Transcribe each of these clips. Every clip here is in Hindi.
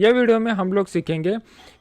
ये वीडियो में हम लोग सीखेंगे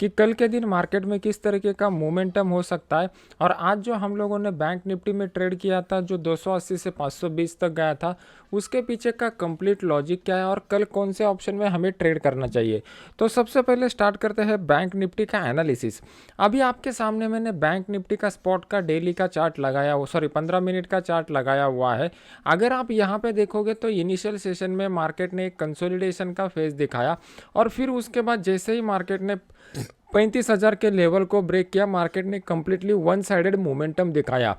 कि कल के दिन मार्केट में किस तरीके का मोमेंटम हो सकता है। और आज जो हम लोगों ने बैंक निफ्टी में ट्रेड किया था, जो 280 से 520 तक गया था, उसके पीछे का कंप्लीट लॉजिक क्या है और कल कौन से ऑप्शन में हमें ट्रेड करना चाहिए। तो सबसे पहले स्टार्ट करते हैं बैंक निफ्टी का एनालिसिस। अभी आपके सामने मैंने बैंक निफ्टी का स्पॉट का डेली का चार्ट लगाया, 15 मिनट का चार्ट लगाया हुआ है। अगर आप यहाँ पे देखोगे तो इनिशियल सेशन में मार्केट ने एक कंसोलिडेशन का फेज दिखाया और फिर उसके बाद जैसे ही मार्केट ने 35,000 के लेवल को ब्रेक किया, मार्केट ने कंप्लीटली वन साइडेड मोमेंटम दिखाया।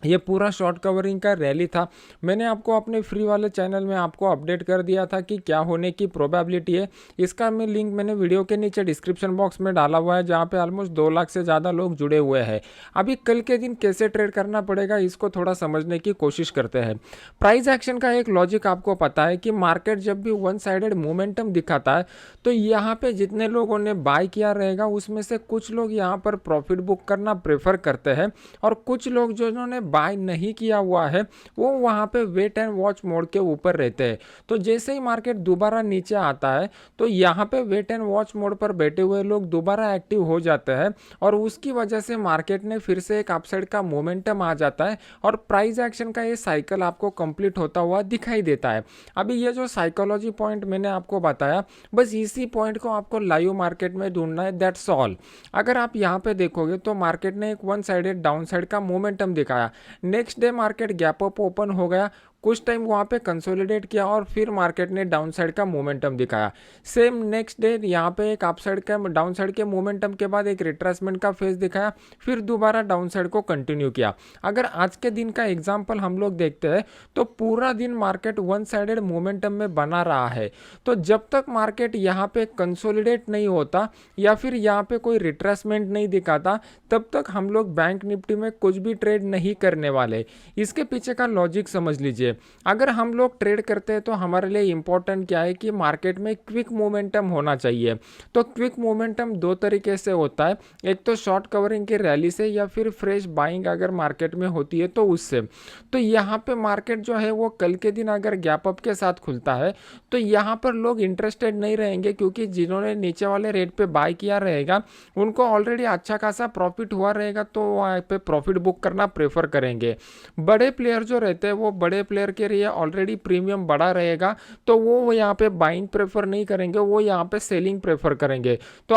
ये पूरा शॉर्ट कवरिंग का रैली था। मैंने आपको अपने फ्री वाले चैनल में आपको अपडेट कर दिया था कि क्या होने की प्रोबेबिलिटी है। इसका मैं लिंक मैंने वीडियो के नीचे डिस्क्रिप्शन बॉक्स में डाला हुआ है, जहाँ पे ऑलमोस्ट 2 लाख से ज़्यादा लोग जुड़े हुए हैं। अभी कल के दिन कैसे ट्रेड करना पड़ेगा, इसको थोड़ा समझने की कोशिश करते हैं। प्राइस एक्शन का एक लॉजिक आपको पता है कि मार्केट जब भी वन साइडेड मोमेंटम दिखाता है तो यहाँ पे जितने लोगों ने बाय किया रहेगा उसमें से कुछ लोग यहाँ पर प्रॉफिट बुक करना प्रेफर करते हैं और कुछ लोग जो जिन्होंने बाय नहीं किया हुआ है वो वहाँ पे वेट एंड वॉच मोड के ऊपर रहते हैं। तो जैसे ही मार्केट दोबारा नीचे आता है तो यहाँ पे वेट एंड वॉच मोड पर बैठे हुए लोग दोबारा एक्टिव हो जाते हैं और उसकी वजह से मार्केट ने फिर से एक अपसाइड का मोमेंटम आ जाता है और प्राइस एक्शन का ये साइकिल आपको कंप्लीट होता हुआ दिखाई देता है। अभी ये जो साइकोलॉजी पॉइंट मैंने आपको बताया, बस इसी पॉइंट को आपको लाइव मार्केट में ढूंढना है, दैट्स ऑल। अगर आप यहाँ पे देखोगे तो मार्केट ने एक वन साइडेड डाउन साइड का मोमेंटम दिखाया। Next day market gap up open हो गया, कुछ टाइम वहाँ पे कंसोलिडेट किया और फिर मार्केट ने डाउन साइड का मोमेंटम दिखाया। सेम नेक्स्ट डे यहाँ पे एक अपसाइड का डाउन साइड के मोमेंटम के बाद एक रिट्रेसमेंट का फेज दिखाया, फिर दोबारा डाउन साइड को कंटिन्यू किया। अगर आज के दिन का एग्जांपल हम लोग देखते हैं तो पूरा दिन मार्केट वन साइडेड मोमेंटम में बना रहा है। तो जब तक मार्केट यहाँ पे कंसोलिडेट नहीं होता या फिर यहाँ पे कोई रिट्रेसमेंट नहीं दिखाता, तब तक हम लोग बैंक निफ्टी में कुछ भी ट्रेड नहीं करने वाले। इसके पीछे का लॉजिक समझ लीजिए। अगर हम लोग ट्रेड करते हैं तो हमारे लिए इंपॉर्टेंट क्या है कि मार्केट में क्विक मोमेंटम होना चाहिए। तो क्विक मोमेंटम दो तरीके से होता है, एक तो शॉर्ट कवरिंग की रैली से या फिर फ्रेश बाइंग अगर मार्केट में होती है तो उससे। तो यहाँ पे मार्केट जो है वो कल के दिन अगर गैप अप के साथ खुलता है तो यहाँ पर लोग इंटरेस्टेड नहीं रहेंगे, क्योंकि जिन्होंने नीचे वाले रेट पे बाय किया रहेगा उनको ऑलरेडी अच्छा खासा प्रॉफिट हुआ रहेगा, तो वहाँ पे प्रॉफिट बुक करना प्रेफर करेंगे। बड़े प्लेयर जो रहते हैं वो बड़े प्लेयर के लिए ऑलरेडी प्रीमियम बड़ा रहेगा, तो वो यहाँ पे बाइंग प्रेफर नहीं करेंगे, वो यहाँ पे सेलिंग प्रेफर करेंगे। तो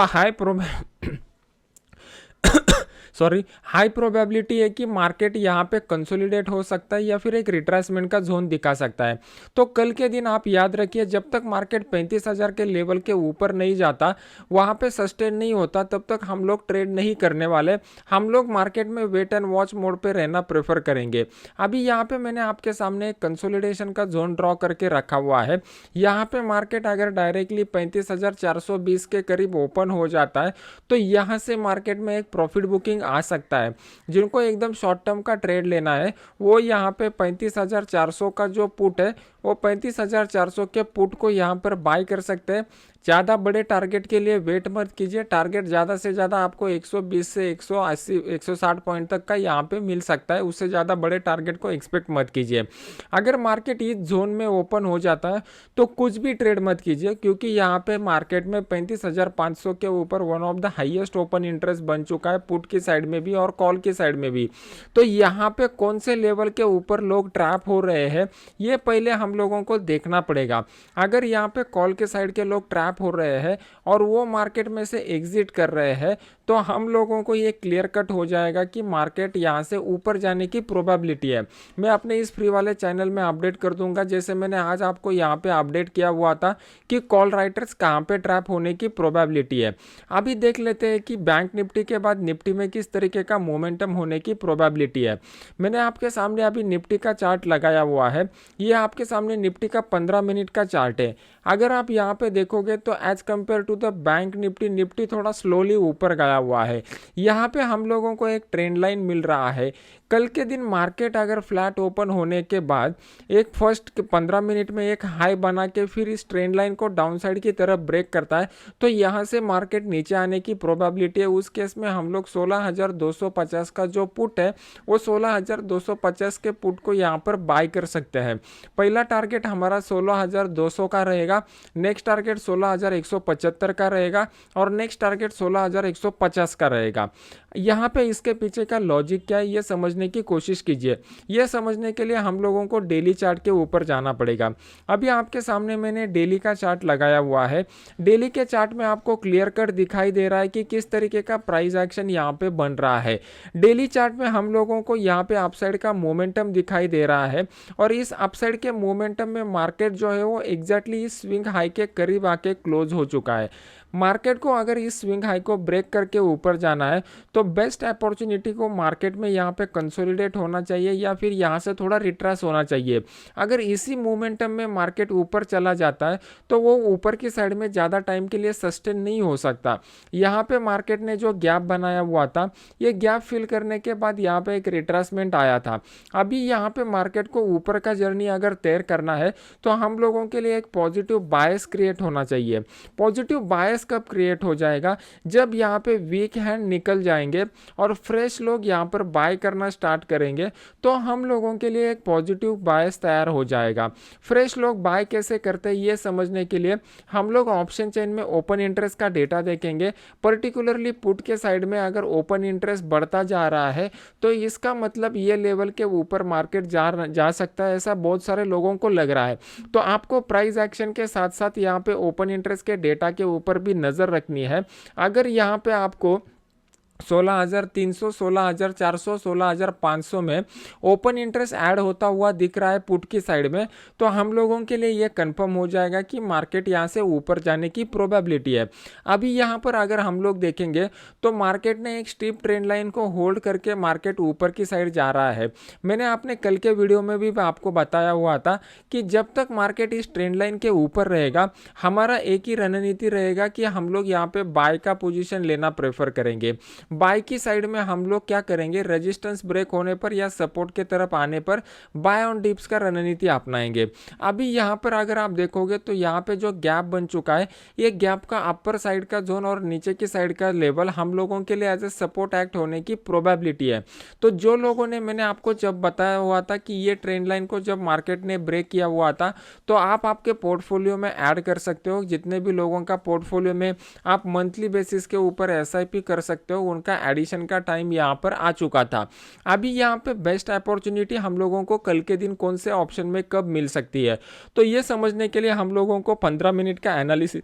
हाई प्रोबेबिलिटी है कि मार्केट यहाँ पे कंसोलिडेट हो सकता है या फिर एक रिट्रेसमेंट का जोन दिखा सकता है। तो कल के दिन आप याद रखिए, जब तक मार्केट 35,000 के लेवल के ऊपर नहीं जाता, वहाँ पे सस्टेन नहीं होता, तब तक हम लोग ट्रेड नहीं करने वाले। हम लोग मार्केट में वेट एंड वॉच मोड पे रहना प्रेफर करेंगे। अभी यहाँ पे मैंने आपके सामने एक कंसोलिडेशन का जोन ड्रॉ करके रखा हुआ है। यहाँ पे मार्केट अगर डायरेक्टली 35,420 के करीब ओपन हो जाता है तो यहाँ से मार्केट में एक प्रॉफिट बुकिंग आ सकता है। जिनको एकदम शॉर्ट टर्म का ट्रेड लेना है वो यहाँ पे 35,400 का जो पुट है वो 35,400 के पुट को यहाँ पर बाय कर सकते हैं। ज़्यादा बड़े टारगेट के लिए वेट मत कीजिए। टारगेट ज़्यादा से ज़्यादा आपको 120 से 180 160 पॉइंट तक का यहाँ पे मिल सकता है, उससे ज़्यादा बड़े टारगेट को एक्सपेक्ट मत कीजिए। अगर मार्केट इस जोन में ओपन हो जाता है तो कुछ भी ट्रेड मत कीजिए, क्योंकि यहाँ पे मार्केट में 35,500 के ऊपर one of the highest open interest बन चुका है, पुट की साइड में भी और कॉल की साइड में भी। तो यहाँ पे कौन से लेवल के ऊपर लोग ट्रैप हो रहे हैं ये पहले हम लोगों को देखना पड़ेगा। अगर यहाँ पे कॉल के साइड के लोग ट्रैप हो रहे हैं और वो मार्केट में से एग्जिट कर रहे हैं तो हम लोगों को ये क्लियर कट हो जाएगा कि मार्केट यहाँ से ऊपर जाने की प्रोबेबिलिटी है। मैं अपने इस फ्री वाले चैनल में अपडेट कर दूंगा, जैसे मैंने आज आपको यहाँ पे अपडेट किया हुआ था कि कॉल राइटर्स कहाँ पे ट्रैप होने की प्रोबेबिलिटी है। अभी देख लेते हैं कि बैंक निफ्टी के बाद निफ्टी में किस तरीके का मोमेंटम होने की प्रोबेबिलिटी है। मैंने आपके सामने अभी निफ्टी का चार्ट लगाया हुआ है। ये आपके सामने निफ्टी का 15 मिनट का चार्ट है। अगर आप यहाँ पे देखोगे तो as compared to the bank Nifty थोड़ा स्लोली ऊपर गया हुआ है। यहाँ पे हम लोगों को एक ट्रेंड लाइन मिल रहा है। कल के दिन मार्केट अगर फ्लैट ओपन होने के बाद एक फर्स्ट 15 मिनट में एक हाई बना के फिर इस ट्रेंड लाइन को डाउन साइड की तरफ ब्रेक करता है तो यहाँ से मार्केट नीचे आने की प्रोबेबिलिटी है। उस केस में हम लोग 16,250 का जो पुट है वो 16,250 के पुट को यहाँ पर बाय कर सकते हैं। पहला टारगेट हमारा 16,200 का रहेगा, नेक्स्ट टारगेट 16,175 का रहेगा और नेक्स्ट टारगेट 16,150 का रहेगा। यहाँ पे इसके पीछे का लॉजिक क्या है ये समझने की कोशिश कीजिए। ये समझने के लिए हम लोगों को डेली चार्ट के ऊपर जाना पड़ेगा। अभी आपके सामने मैंने डेली का चार्ट लगाया हुआ है। डेली के चार्ट में आपको क्लियर कट दिखाई दे रहा है कि किस तरीके का प्राइस एक्शन यहाँ पे बन रहा है। डेली चार्ट में हम लोगों को यहाँ पे अपसाइड का मोमेंटम दिखाई दे रहा है और इस अपसाइड के मोमेंटम में मार्केट जो है वो एग्जैक्टली इस स्विंग हाई के करीब आके क्लोज हो चुका है। मार्केट को अगर इस स्विंग हाई को ब्रेक करके ऊपर जाना है तो बेस्ट अपॉर्चुनिटी को मार्केट में यहाँ पे कंसोलिडेट होना चाहिए या फिर यहाँ से थोड़ा रिट्रेस होना चाहिए। अगर इसी मोमेंटम में मार्केट ऊपर चला जाता है तो वो ऊपर की साइड में ज़्यादा टाइम के लिए सस्टेन नहीं हो सकता। यहाँ पे मार्केट ने जो गैप बनाया हुआ था ये गैप फिल करने के बाद यहाँ पे एक रिट्रेसमेंट आया था। अभी यहाँ पे मार्केट को ऊपर का जर्नी अगर तैर करना है तो हम लोगों के लिए एक पॉजिटिव बायस क्रिएट होना चाहिए। पॉजिटिव बायस कब क्रिएट हो जाएगा? जब यहाँ पे वीक हैंड निकल जाएंगे और फ्रेश लोग यहाँ पर बाय करना स्टार्ट करेंगे तो हम लोगों के लिए एक पॉजिटिव बायस तैयार हो जाएगा। फ्रेश लोग बाय कैसे करते हैं ये समझने के लिए हम लोग ऑप्शन चेन में ओपन इंटरेस्ट का डेटा देखेंगे। पर्टिकुलरली पुट के साइड में अगर ओपन इंटरेस्ट बढ़ता जा रहा है तो इसका मतलब ये लेवल के ऊपर मार्केट जा सकता है, ऐसा बहुत सारे लोगों को लग रहा है। तो आपको प्राइस एक्शन के साथ साथ यहाँ पे ओपन इंटरेस्ट के डेटा के ऊपर भी नज़र रखनी है। अगर यहाँ पे आपको 16,300, 16,400, 16,500 में ओपन इंटरेस्ट ऐड होता हुआ दिख रहा है पुट की साइड में तो हम लोगों के लिए यह कंफर्म हो जाएगा कि मार्केट यहाँ से ऊपर जाने की प्रोबेबिलिटी है। अभी यहाँ पर अगर हम लोग देखेंगे तो मार्केट ने एक स्टीप ट्रेंड लाइन को होल्ड करके मार्केट ऊपर की साइड जा रहा है। मैंने अपने कल के वीडियो में भी आपको बताया हुआ था कि जब तक मार्केट इस ट्रेंड लाइन के ऊपर रहेगा हमारा एक ही रणनीति रहेगा कि हम लोग यहाँ पे बाय का पोजीशन लेना प्रेफर करेंगे। बाय की साइड में हम लोग क्या करेंगे, रेजिस्टेंस ब्रेक होने पर या सपोर्ट के तरफ आने पर बाय ऑन डिप्स का रणनीति अपनाएंगे। अभी यहाँ पर अगर आप देखोगे तो यहाँ पे जो गैप बन चुका है ये गैप का अपर साइड का जोन और नीचे की साइड का लेवल हम लोगों के लिए एज ए सपोर्ट एक्ट होने की प्रोबेबिलिटी है। तो जो लोगों ने, मैंने आपको जब बताया हुआ था कि ये ट्रेंड लाइन को जब मार्केट ने ब्रेक किया हुआ था तो आप आपके पोर्टफोलियो में ऐड कर सकते हो। जितने भी लोगों का पोर्टफोलियो में आप मंथली बेसिस के ऊपर एसआईपी कर सकते हो उनका एडिशन का टाइम यहाँ पर आ चुका था। अभी यहाँ पे बेस्ट अपॉर्चुनिटी हम लोगों को कल के दिन कौन से ऑप्शन में कब मिल सकती है तो ये समझने के लिए हम लोगों को 15 मिनट का एनालिसिस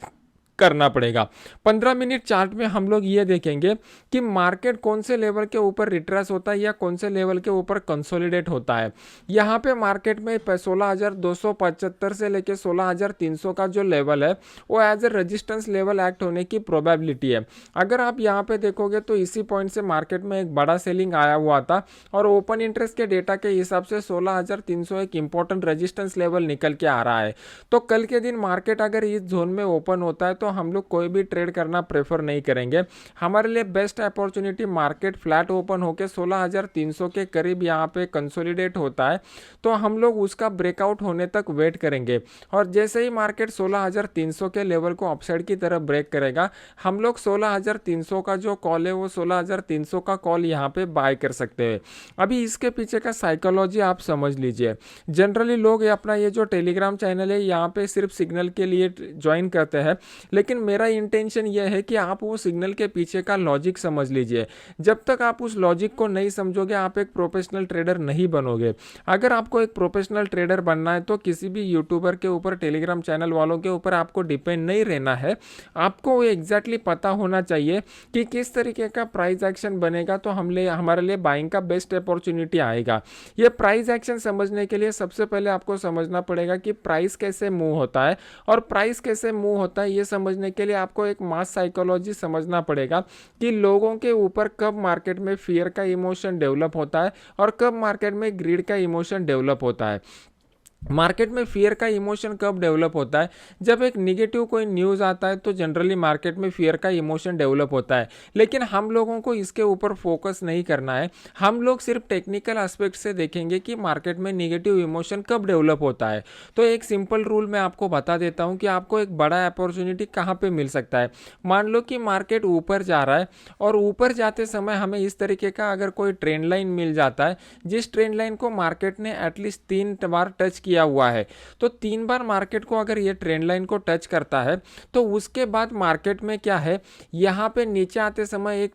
करना पड़ेगा। 15 मिनट चार्ट में हम लोग ये देखेंगे कि मार्केट कौन से लेवल के ऊपर रिट्रेस होता है या कौन से लेवल के ऊपर कंसोलिडेट होता है। यहाँ पे मार्केट में 16,275 से लेके 16,300 का जो लेवल है वो as a resistance level act होने की प्रोबेबिलिटी है। अगर आप यहाँ पे देखोगे तो इसी पॉइंट से मार्केट में एक बड़ा सेलिंग आया हुआ था और ओपन इंटरेस्ट के डेटा के हिसाब से 16,300 एक इंपॉर्टेंट रेजिस्टेंस लेवल निकल के आ रहा है। तो कल के दिन मार्केट अगर इस जोन में ओपन होता है तो हम लोग कोई भी ट्रेड करना प्रेफर नहीं करेंगे। हमारे लिए best opportunity market flat open होकर 16,300 के करीब यहाँ पे कंसोलिडेट होता है तो हम लोग उसका ब्रेकआउट होने तक वेट करेंगे और जैसे ही मार्केट 16,300 के लेवल को अपसाइड की तरफ ब्रेक करेगा हम लोग 16,300 का जो कॉल है वो 16,300 का कॉल यहाँ पे बाय कर सकते हैं। अभी इसके पीछे का साइकोलॉजी आप समझ लीजिए। जनरली लोग अपना ये जो टेलीग्राम चैनल है यहाँ पे सिर्फ सिग्नल के लिए ज्वाइन करते हैं, लेकिन मेरा इंटेंशन यह है कि आप वो सिग्नल के पीछे का लॉजिक समझ लीजिए। जब तक आप उस लॉजिक को नहीं समझोगे आप एक प्रोफेशनल ट्रेडर नहीं बनोगे। अगर आपको एक प्रोफेशनल ट्रेडर बनना है तो किसी भी यूट्यूबर के ऊपर, टेलीग्राम चैनल वालों के ऊपर आपको डिपेंड नहीं रहना है। आपको वो एग्जैक्टली पता होना चाहिए कि किस तरीके का प्राइस एक्शन बनेगा तो हमारे लिए बाइंग का बेस्ट अपॉर्चुनिटी आएगा। ये प्राइस एक्शन समझने के लिए सबसे पहले आपको समझना पड़ेगा कि प्राइस कैसे मूव होता है और प्राइस कैसे मूव होता है ये समझने के लिए आपको एक मास साइकोलॉजी समझना पड़ेगा कि लोगों के ऊपर कब मार्केट में फियर का इमोशन डेवलप होता है और कब मार्केट में ग्रीड का इमोशन डेवलप होता है। मार्केट में फियर का इमोशन कब डेवलप होता है? जब एक निगेटिव कोई न्यूज़ आता है तो जनरली मार्केट में फियर का इमोशन डेवलप होता है, लेकिन हम लोगों को इसके ऊपर फोकस नहीं करना है। हम लोग सिर्फ टेक्निकल एस्पेक्ट से देखेंगे कि मार्केट में निगेटिव इमोशन कब डेवलप होता है। तो एक सिंपल रूल मैं आपको बता देता हूँ कि आपको एक बड़ा अपॉर्चुनिटी कहाँ पे मिल सकता है। मान लो कि मार्केट ऊपर जा रहा है और ऊपर जाते समय हमें इस तरीके का अगर कोई ट्रेंड लाइन मिल जाता है, जिस ट्रेंड लाइन को मार्केट ने एटलीस्ट 3 बार टच किया हुआ है, तो 3 बार मार्केट को अगर ये ट्रेंड लाइन को टच करता है तो उसके बाद मार्केट में क्या है, यहाँ पे नीचे आते समय एक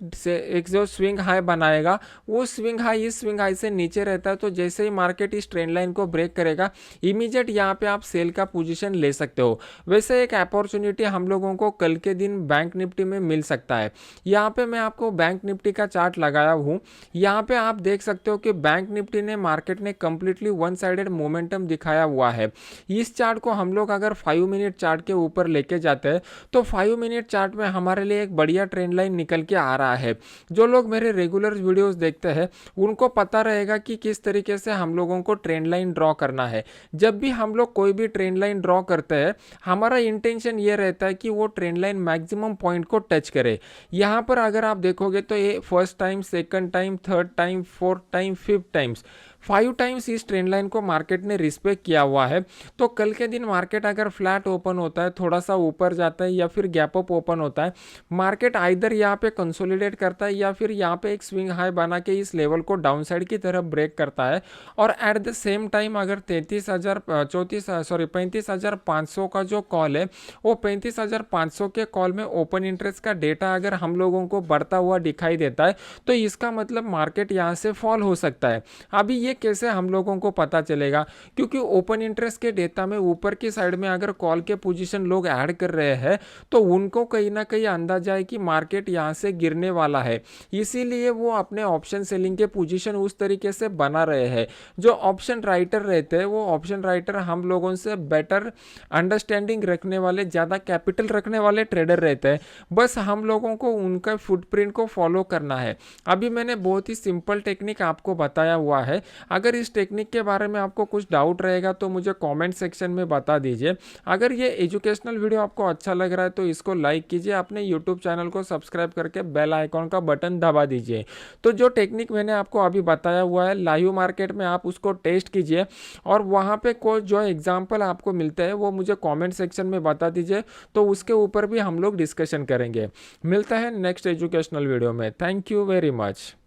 जो स्विंग हाई बनाएगा, वो स्विंग हाई इस स्विंग हाई से नीचे रहता है। तो जैसे ही मार्केट इस ट्रेंड लाइन को ब्रेक करेगा, इमीडिएट यहाँ पे आप सेल का पोजीशन ले सकते हो। वैसे एक अपॉर्चुनिटी हम लोगों को कल के दिन बैंक निफ्टी में मिल सकता है। यहाँ पे मैं आपको बैंक निफ्टी का चार्ट लगाया हूँ। यहाँ पे आप देख सकते हो कि बैंक निफ्टी ने मार्केट ने कंप्लीटली वन साइडेड मोमेंटम दिखाया हुआ है। इस चार्ट को हम लोग अगर 5 मिनट चार्ट के ऊपर लेके जाते हैं तो 5 मिनट चार्ट में हमारे लिए एक बढ़िया ट्रेंड लाइन निकल के आ रहा है। जो लोग मेरे रेगुलर वीडियोस देखते हैं उनको पता रहेगा कि किस तरीके से हम लोगों को ट्रेंड लाइन ड्रॉ करना है। जब भी हम लोग कोई भी ट्रेंड लाइन ड्रॉ करते हैं, हमारा इंटेंशन ये रहता है कि वो ट्रेंड लाइन मैक्सिमम पॉइंट को टच करे। यहाँ पर अगर आप देखोगे तो ये first time, second time, third time, fourth time, 5th times, 5 times इस ट्रेंड लाइन को मार्केट ने रिस्पेक्ट किया हुआ है। तो कल के दिन मार्केट अगर फ्लैट ओपन होता है, थोड़ा सा ऊपर जाता है या फिर गैप अप ओपन होता है, मार्केट आइदर यहाँ पे कंसोलिडेट करता है या फिर यहाँ पे एक स्विंग हाई बना के इस लेवल को डाउन साइड की तरफ ब्रेक करता है। और एट द सेम टाइम अगर 35,500 का जो कॉल है, वो 35,500 के कॉल में ओपन इंटरेस्ट का डेटा अगर हम लोगों को बढ़ता हुआ दिखाई देता है, तो इसका मतलब मार्केट यहाँ से फॉल हो सकता है। अभी ये कैसे हम लोगों को पता चलेगा? क्योंकि ओपन इंटरेस्ट के डेटा में ऊपर की साइड में अगर कॉल के पोजीशन लोग ऐड कर रहे हैं तो उनको कहीं ना कहीं अंदाजा है कि मार्केट यहाँ से गिरने वाला है, इसीलिए वो अपने ऑप्शन सेलिंग के पोजीशन उस तरीके से बना रहे हैं। जो ऑप्शन राइटर रहते हैं, वो ऑप्शन राइटर हम लोगों से बेटर अंडरस्टैंडिंग रखने वाले, ज़्यादा कैपिटल रखने वाले ट्रेडर रहते हैं। बस हम लोगों को उनका फुटप्रिंट को फॉलो करना है। अभी मैंने बहुत ही सिंपल टेक्निक आपको बताया हुआ है। अगर इस टेक्निक के बारे में आपको कुछ डाउट रहेगा तो मुझे कमेंट सेक्शन में बता दीजिए। अगर ये एजुकेशनल वीडियो आपको अच्छा लग रहा है तो इसको लाइक कीजिए, अपने यूट्यूब चैनल को सब्सक्राइब करके बेल आइकॉन का बटन दबा दीजिए। तो जो टेक्निक मैंने आपको अभी बताया हुआ है लाइव मार्केट में, आप उसको टेस्ट कीजिए और वहाँ पे कोई जो एग्जाम्पल आपको मिलते हैं वो मुझे कॉमेंट सेक्शन में बता दीजिए, तो उसके ऊपर भी हम लोग डिस्कशन करेंगे। मिलता है नेक्स्ट एजुकेशनल वीडियो में। Thank you very much.